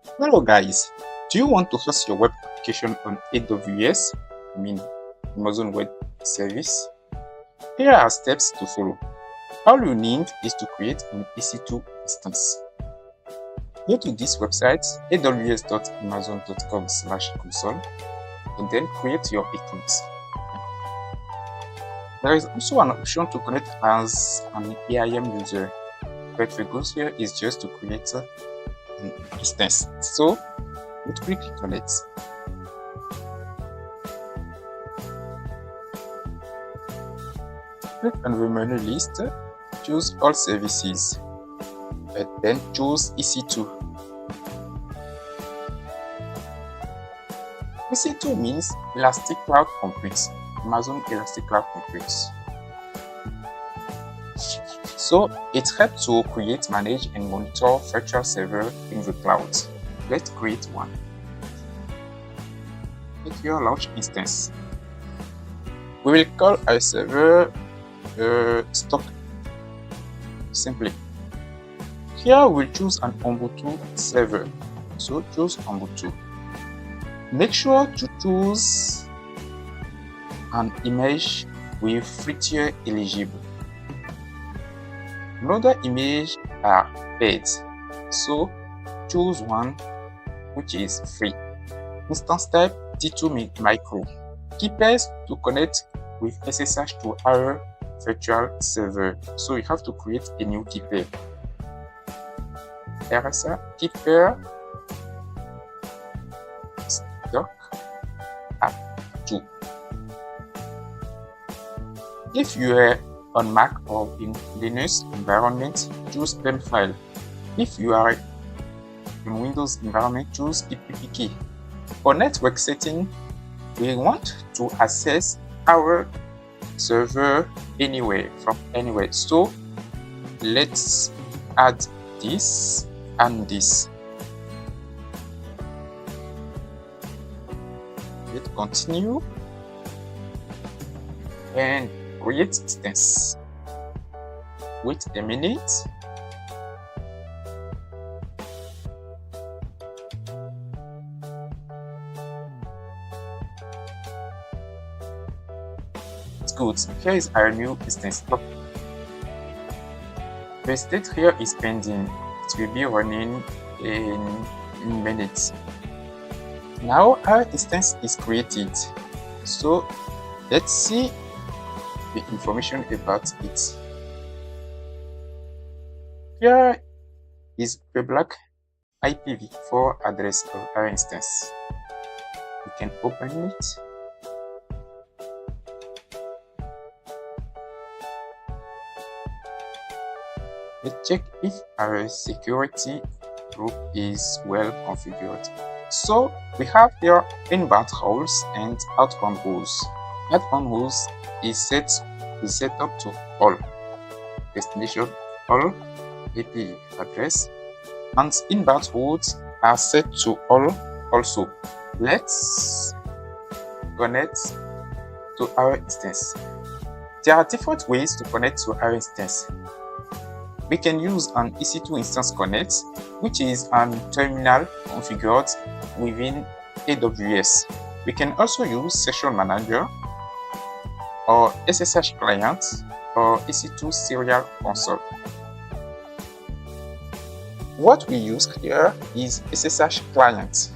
Hello guys, do you want to host your web application on AWS, Amazon Web Service? Here are steps to follow. All you need is to create an EC2 instance. Go to this website, aws.amazon.com/console, and then create your account. There is also an option to connect as an AIM user, but the goal here is just to create an instance. So, let's click on it. Click on the menu list, choose all services, and then choose EC2. EC2 means Elastic Cloud Compute, Amazon Elastic Cloud Compute. So it helps to create, manage, and monitor virtual server in the cloud. Let's create one. Click your launch instance. We will call our server stock simply. Here we'll choose an Ubuntu server. So choose Ubuntu. Make sure to choose an image with free tier eligible. Another image are paid, so choose one which is free. Instance type T2 micro. Keepers to connect with SSH to our virtual server, so you have to create a new keeper. RSA keeper stock app 2. If you are on Mac or in Linux environment, choose PEM file. If you are in Windows environment, choose PPP. For network setting, we want to access our server anywhere, from anywhere. So let's add this and this. Let's continue and create instance. Wait a minute. It's good. Here is our new instance. The state here is pending. It will be running in minutes. Now our instance is created. So let's see the information about it. Here is the black IPv4 address of our instance. We can open it. Let's check if our security group is well configured. So we have here inbound rules and outbound rules. Outbound rules is set up to all. Destination all IP address, and inbound routes are set to all also. Let's connect to our instance. There are different ways to connect to our instance. We can use an EC2 instance connect, which is a terminal configured within AWS. We can also use Session Manager or SSH client or EC2 serial console. What we use here is SSH client.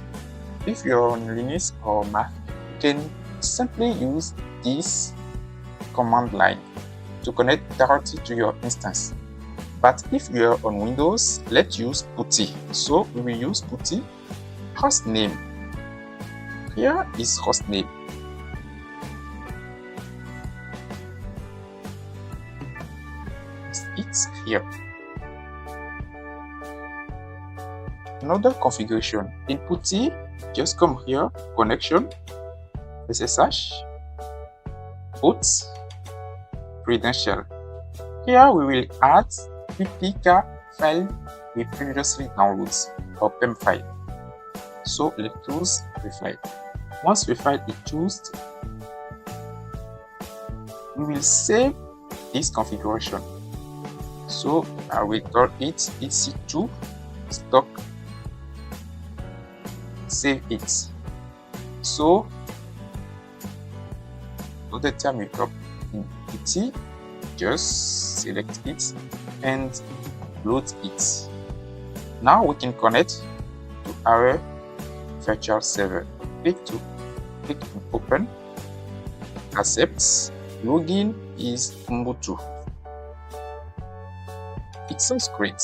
If you're on Linux or Mac, you can simply use this command line to connect directly to your instance. But if you're on Windows, let's use PuTTY. So we will use PuTTY. Host name. Here is host name. It's here. Another configuration. In PuTTY, just come here, connection, SSH, put, credential. Here we will add PPK file we previously downloaded or PEM file. So let's choose the file. Once the file is chosen, we will save this configuration. So I will call it EC2 stock save it. So to the terminal in PT, just select it and load it. Now we can connect to our virtual server. Click on open, accept, login is Ubuntu. It sounds great.